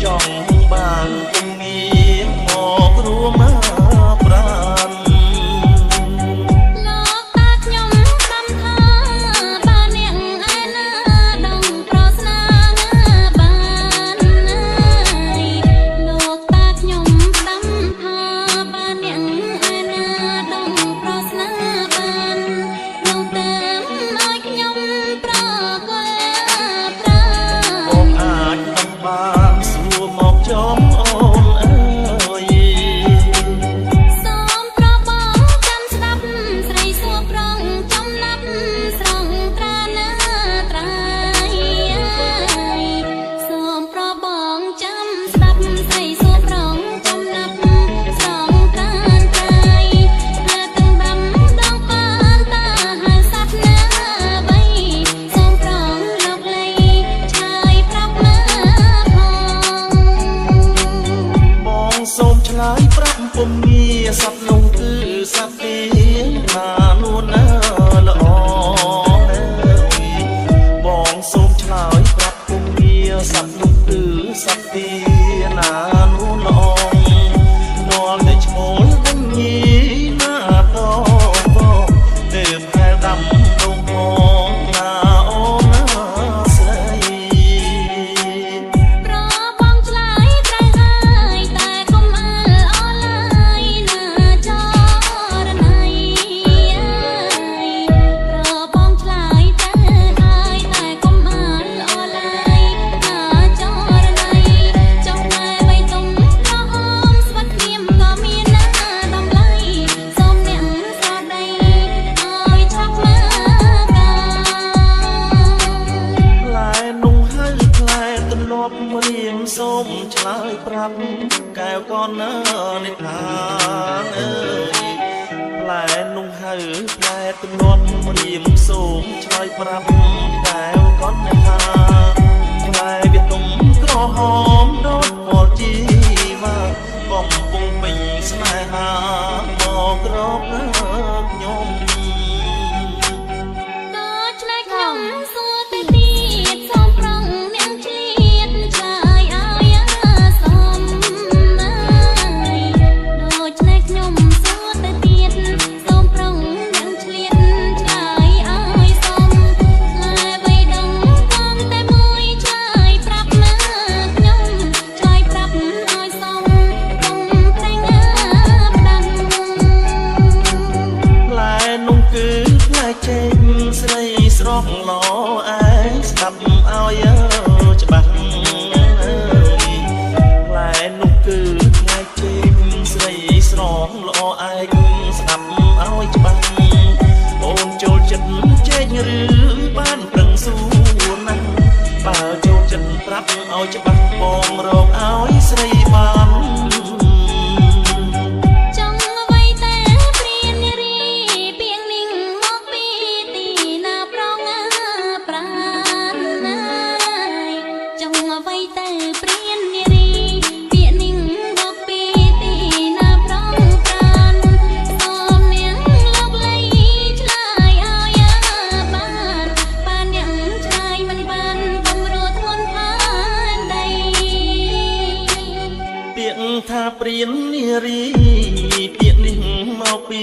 ចង់បានគំនីមករួមប្រានលោកតាខ្ញុំតាមថាបានអ្នកឯណាដងប្រស្នាបានលោកតាខ្ញុំតាមថាបានអ្នកឯណាដងប្រស្នាបាននោះតាមឲ្យខ្ញុំប្រកល់ប្រាបងអាចដឹងបានសួរមកចំអូនអើយសូមប្របងចាំស្ដាប់ស្រីសួរប្រងចំណាប់ស្រងត្រាណាត្រៃសូមប្របងចាំស្ដាប់ស្រីសួរប្រងចំណាប់ស្រងត្រាត្រៃលើទាំង5ដងបានតាហៅសັດណាបីសូមប្រងលោកលីឆាយប្រាប់មកបងសូមឆ្លើយប្រាប់ពុំងារសត្វនោះគឺសត្វទេណានួនណាល្អបងសូមឆ្លើយប្រាប់ពុំងារសត្វនោះគឺសត្វទេណានួនល្អដល់តែឈ្មោះវិញញីណាតបទៅផែដាំដងផងណាអូនណាស្រីប្របងឆ្លើយត្រូវហើយតែកុំអើអឡាយណាចរណៃប្របងឆ្លើយត្រូវហើយតែកុំអើអឡាយណាចរណៃចង់តែបីទុំក្រហមស្វិតគៀមក៏មានណាតម្លៃសូមអ្នកស្រដីឲ្យឆាប់មកកាផ្លែនោះហើយផ្លែទន្លាប់រៀងសូមឆ្លើយប្រាប់កែវកនណានិថានអើយផ្លែនោះហើយផ្លែទន្លាប់រៀងសូមឆ្លើយប្រាប់កែវកននិថាផ្លែវាទុំក្រហមដូចពលជីវ៉ាកំពុងពេញស្នេហាមកក្រោបខ្ញុំដូច្នេះខ្ញុំសួរទៅទៀតសូមប្រងនាងឆ្លៀតឆ្លើយឲ្យសមដូច្នេះខ្ញុំសួរទៅទៀតសូមប្រងនាងឆ្លៀតឆ្លើយឲ្យសមតែបីដងកងតែមួយឆ្លើយប្រាប់មកខ្ញុំឆ្លើយប្រាប់ឲ្យសមកុំប្រេងផ្ដាំផ្លែនោះគឺផ្លែចេកស្រីស្រស់ល្អឯងស្ដាប់ឲ្យច្បាស់អើយផ្លែនោះគឺផ្លែចេកស្រីស្រស់ល្អឯងស្ដាប់ឲ្យច្បាស់អូនចូលចិត្តចេកឬបានប្រឹងសួរណាស់បើចូលចិត្តប្រាប់ឲ្យច្បាស់បងរកឲ្យស្រីបានចង់អ្វីតែព្រាននារីពាងនិងមកពីទីណាប្រងប្រានណាយចង់អ្វីតែព្រាននារីពាងនិងមកពីទីណាប្រងប្រានសូមនាងលោកលីឆ្លើយឲ្យបានអ្នកឆ្លើយមិនបានកំរួធ្ងន់ផានដី ពាក្យថាព្រាននារីពាក្យនេះមកពី